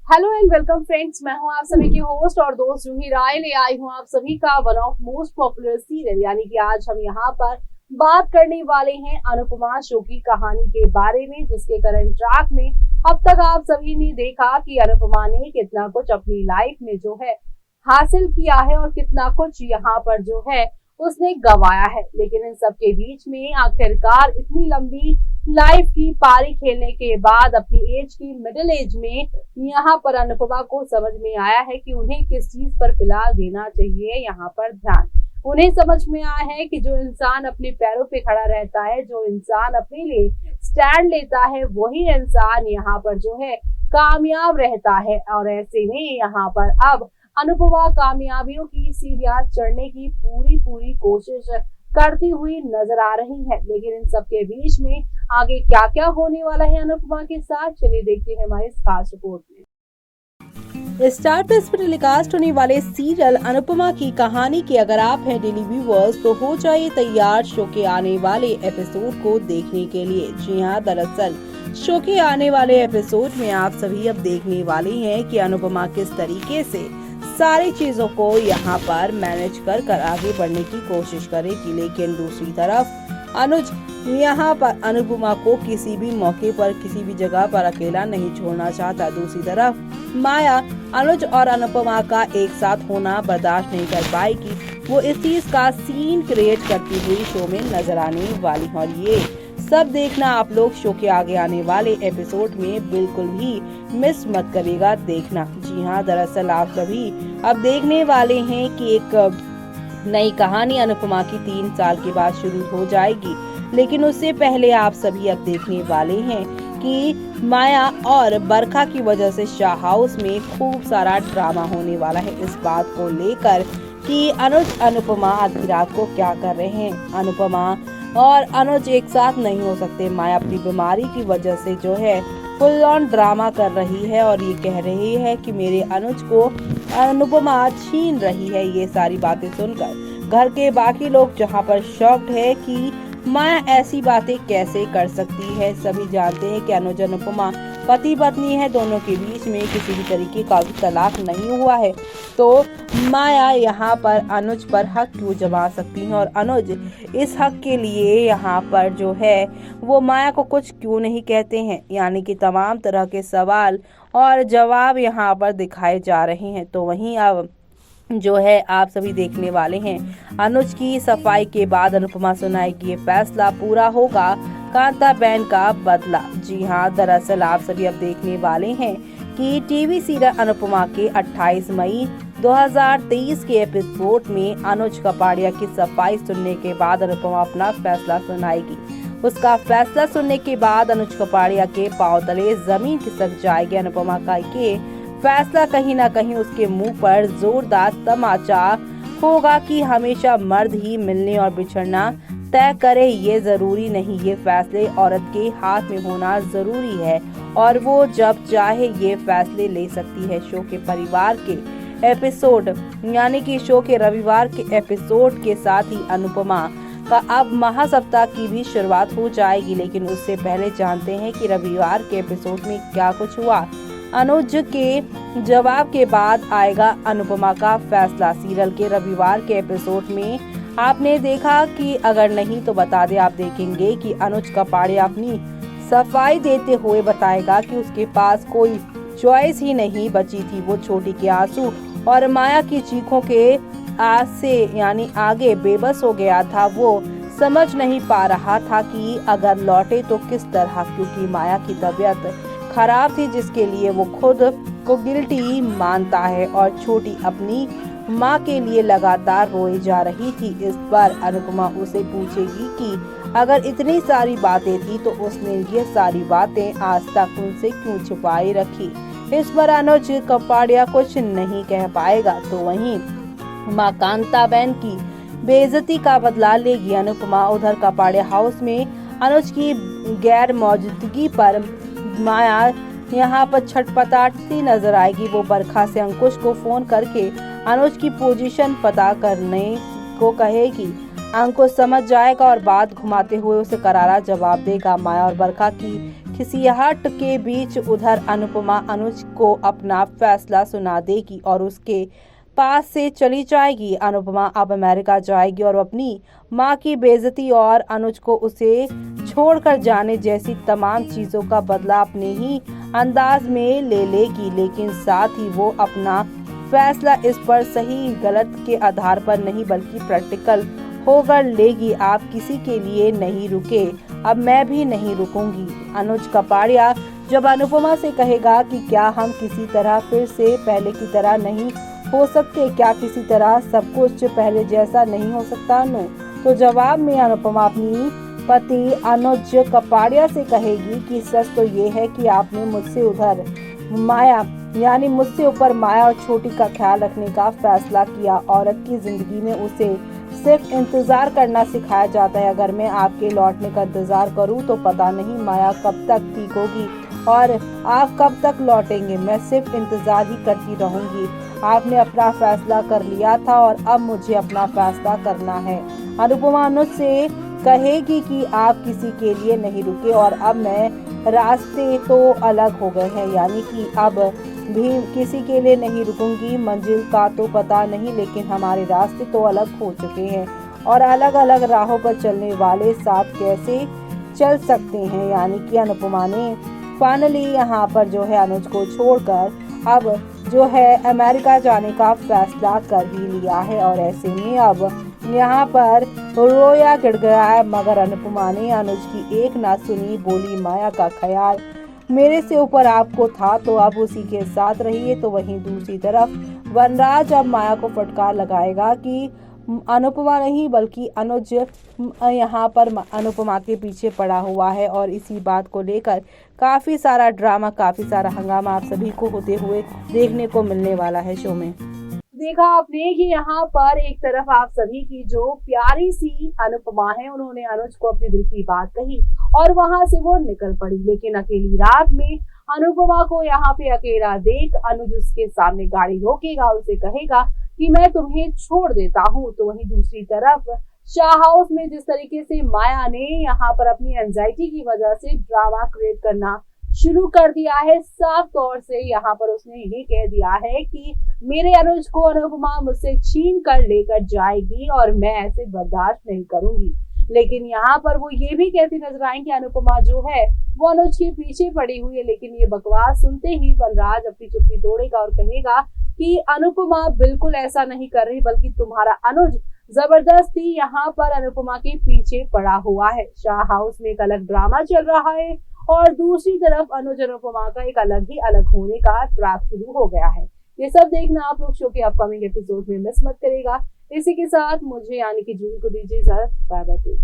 Hello and welcome friends, मैं हूं आप सभी की होस्ट और दोस्त जूही राय ले आई हूं आप सभी का one of most popular serial यानी कि आज हम यहां पर बात करने वाले हैं अनुपमा शो की कहानी के बारे में, जिसके करंट ट्रैक में अब तक आप सभी ने देखा कि अनुपमा ने कितना कुछ अपनी लाइफ में जो है हासिल किया है और कितना कुछ यहाँ पर जो है उसने गंवाया है। लेकिन इन सब के बीच में आखिरकार इतनी लंबी लाइफ की पारी खेलने के बाद अपनी एज की मिडिल एज में यहाँ पर अनुपमा को समझ में आया है कि उन्हें किस चीज पर फिलहाल देना चाहिए यहाँ पर ध्यान। उन्हें समझ में आया है कि जो इंसान अपने पैरों पे खड़ा रहता है, जो इंसान अपने लिए स्टैंड लेता है, वही इंसान यहाँ पर जो है कामयाब रहता है। और ऐसे में यहाँ पर अब अनुपमा कामयाबियों की सीढ़ियां चढ़ने की पूरी कोशिश करती हुई नजर आ रही है। लेकिन इन सब के बीच में आगे क्या क्या होने वाला है अनुपमा के साथ, चलिए देखते हैं हमारे इस खास रिपोर्ट में। स्टार प्लस पर टेलीकास्ट होने वाले सीरियल अनुपमा की कहानी के अगर आप हैं डेली व्यूअर्स तो हो जाइए तैयार शो के आने वाले एपिसोड को देखने के लिए। जी हाँ, दरअसल शो के आने वाले एपिसोड में आप सभी अब देखने वाले हैं कि अनुपमा किस तरीके से सारी चीजों को यहाँ पर मैनेज कर आगे बढ़ने की कोशिश करेगी। लेकिन दूसरी तरफ अनुज यहाँ पर अनुपमा को किसी भी मौके पर किसी भी जगह पर अकेला नहीं छोड़ना चाहता। दूसरी तरफ माया अनुज और अनुपमा का एक साथ होना बर्दाश्त नहीं कर पाएगी। वो इस चीज का सीन क्रिएट करती हुई शो में नजर आने वाली है और ये सब देखना आप लोग शो के आगे आने वाले एपिसोड में बिल्कुल भी मिस मत करिएगा देखना। जी हाँ, दरअसल आप सभी अब देखने वाले हैं कि एक नई कहानी अनुपमा की 3 साल के बाद शुरू हो जाएगी। लेकिन उससे पहले आप सभी अब देखने वाले हैं कि माया और बरखा की वजह से शाह हाउस में खूब सारा ड्रामा होने वाला है इस बात को लेकर कि अनुज अनुपमा आधी रात को क्या कर रहे हैं। अनुपमा और अनुज एक साथ नहीं हो सकते। माया अपनी बीमारी की वजह से जो है फुल ऑन ड्रामा कर रही है और ये कह रही है कि मेरे अनुज को अनुपमा छीन रही है। ये सारी बातें सुनकर घर के बाकी लोग जहां पर शॉक्ड है कि माया ऐसी बातें कैसे कर सकती है। सभी जानते हैं कि अनुज अनुपमा पति पत्नी है, दोनों के बीच में किसी भी तरीके का तलाक नहीं हुआ है, तो माया यहाँ पर अनुज पर हक क्यों जमा सकती है और अनुज इस हक के लिए यहाँ पर जो है वो माया को कुछ क्यों नहीं कहते हैं। यानी कि तमाम तरह के सवाल और जवाब यहाँ पर दिखाए जा रहे हैं। तो वहीं अब जो है आप सभी देखने वाले हैं अनुज की सफाई के बाद अनुपमा सुनाएगी ये फैसला पूरा होगा कांताबेन का बदला। जी हाँ, दरअसल आप सभी अब देखने वाले हैं कि टीवी सीरियल अनुपमा के 28 मई 2023 के एपिसोड में अनुज कपाड़िया की सफाई सुनने के बाद अनुपमा अपना फैसला सुनाएगी। उसका फैसला सुनने के बाद अनुज कपाड़िया के पांव तले जमीन खिसक जाएगी। अनुपमा का ये फैसला कहीं ना कहीं उसके मुंह पर जोरदार तमाचा होगा कि हमेशा मर्द ही मिलने और बिछड़ना तय करे ये जरूरी नहीं। ये फैसले औरत के हाथ में होना जरूरी है और वो जब चाहे ये फैसले ले सकती है। शो के परिवार के एपिसोड यानी कि शो के रविवार के एपिसोड के साथ ही अनुपमा का अब महासप्ताह की भी शुरुआत हो जाएगी। लेकिन उससे पहले जानते हैं कि रविवार के एपिसोड में क्या कुछ हुआ। अनुज के जवाब के बाद आएगा अनुपमा का फैसला। सीरियल के रविवार के एपिसोड में आपने देखा कि अगर नहीं तो बता दे, आप देखेंगे कि अनुज कपाड़िया अपनी सफाई देते हुए बताएगा कि उसके पास कोई चॉइस ही नहीं बची थी। वो छोटी के आंसू और माया की चीखों के आज से यानी आगे बेबस हो गया था। वो समझ नहीं पा रहा था कि अगर लौटे तो किस तरह, क्योंकि माया की तबीयत खराब थी जिसके लिए वो खुद को गिल्टी मानता है और छोटी अपनी माँ के लिए लगातार रोए जा रही थी। इस पर अनुपमा उसे पूछेगी कि अगर इतनी सारी बातें थी तो उसने ये सारी बातें आज तक उनसे क्यों छुपाई रखी। इस पर अनुज कपाड़िया कुछ नहीं कह पाएगा। तो वहीं माँ कांताबेन की बेइज्जती का बदला लेगी अनुपमा। उधर कपाड़िया हाउस में अनुज की गैर मौजूदगी पर माया यहाँ पर छटपटाती नजर आएगी। वो बरखा से अंकुश को फोन करके अनुज की पोजीशन पता करने को कहेगी। अंकुश समझ जाएगा और बात घुमाते हुए उसे करारा जवाब देगा। माया और बरखा की खिसियाहट के बीच उधर अनुपमा अनुज को अपना फैसला सुना देगी और उसके पास से चली जाएगी। अनुपमा अब अमेरिका जाएगी और अपनी मां की बेइज्जती और अनुज को उसे छोड़कर जाने जैसी तमाम चीजों का बदला अपने ही अंदाज में ले लेगी, लेकिन साथ ही वो अपना फैसला इस पर सही गलत के आधार पर नहीं बल्कि प्रैक्टिकल होकर लेगी। आप किसी के लिए नहीं रुके, अब मैं भी नहीं रुकूंगी। अनुज कपाड़िया जब अनुपमा से कहेगा कि क्या हम किसी तरह फिर से पहले की तरह नहीं हो सकते, क्या किसी तरह सब कुछ पहले जैसा नहीं हो सकता अनु, तो जवाब में अनुपमा अपनी पति अनुज कपाड़िया से कहेगी कि सच तो ये है कि आपने मुझसे उधर माया यानी मुझसे ऊपर माया और छोटी का ख्याल रखने का फैसला किया। औरत की जिंदगी में उसे सिर्फ इंतजार करना सिखाया जाता है। अगर मैं आपके लौटने का इंतजार करूं तो पता नहीं माया कब तक ठीक होगी और आप कब तक लौटेंगे। मैं सिर्फ इंतजार ही करती रहूंगी। आपने अपना फैसला कर लिया था और अब मुझे अपना फैसला करना है। अनुपमा अनुज से कहेगी कि आप किसी के लिए नहीं रुके और अब मैं रास्ते तो अलग हो गए हैं, यानी कि अब भी किसी के लिए नहीं रुकूंगी। मंजिल का तो पता नहीं लेकिन हमारे रास्ते तो अलग हो चुके हैं और अलग अलग राहों पर चलने वाले साथ कैसे चल सकते हैं। यानी कि अनुपमा ने फाइनली यहाँ पर जो है अनुज को छोड़कर अब जो है अमेरिका जाने का फैसला कर ही लिया है और ऐसे में अब यहाँ पर रोया गिड़गिड़ाया, मगर अनुपमा ने अनुज की एक ना सुनी। बोली माया का ख्याल मेरे से ऊपर आपको था तो अब उसी के साथ रहिए। तो वहीं दूसरी तरफ वनराज अब माया को फटकार लगाएगा कि अनुपमा नहीं बल्कि अनुज यहाँ पर अनुपमा के पीछे पड़ा हुआ है और इसी बात को लेकर काफी सारा ड्रामा, काफी सारा हंगामा आप सभी को होते हुए देखने को मिलने वाला है शो में। देखा आपने कि यहाँ पर एक तरफ आप सभी की जो प्यारी सी अनुपमा है, उन्होंने अनुज को अपनी दिल की बात कही और वहां से वो निकल पड़ी, लेकिन अकेली रात में अनुपमा को यहाँ पे अकेला देख अनुज उसके सामने गाड़ी रोकेगा, उसे कहेगा कि मैं तुम्हें छोड़ देता हूँ। तो वहीं दूसरी तरफ शाह हाउस में जिस तरीके से माया ने यहाँ पर अपनी एंजाइटी की वजह से ड्रामा क्रिएट करना शुरू कर दिया है, साफ तौर से यहाँ पर उसने ये कह दिया है कि मेरे अनुज को अनुपमा मुझसे छीन कर लेकर जाएगी और मैं ऐसे बर्दाश्त नहीं करूंगी। लेकिन यहाँ पर वो ये भी कहती नजर आई कि अनुपमा जो है वो अनुज के पीछे पड़ी हुई है, लेकिन ये बकवास सुनते ही वनराज अपनी चुप्पी तोड़ेगा और कहेगा कि अनुपमा बिल्कुल ऐसा नहीं कर रही, बल्कि तुम्हारा अनुज जबरदस्ती यहाँ पर अनुपमा के पीछे पड़ा हुआ है। शाह हाउस में एक अलग ड्रामा चल रहा है और दूसरी तरफ अनुज अनुपमा का एक अलग होने का ट्रैक शुरू हो गया है। ये सब देखना आप लोग शो के अपकमिंग एपिसोड में मिस मत करेगा। इसी के साथ मुझे यानी कि जूही को दीजिए इजाजत। Bye bye.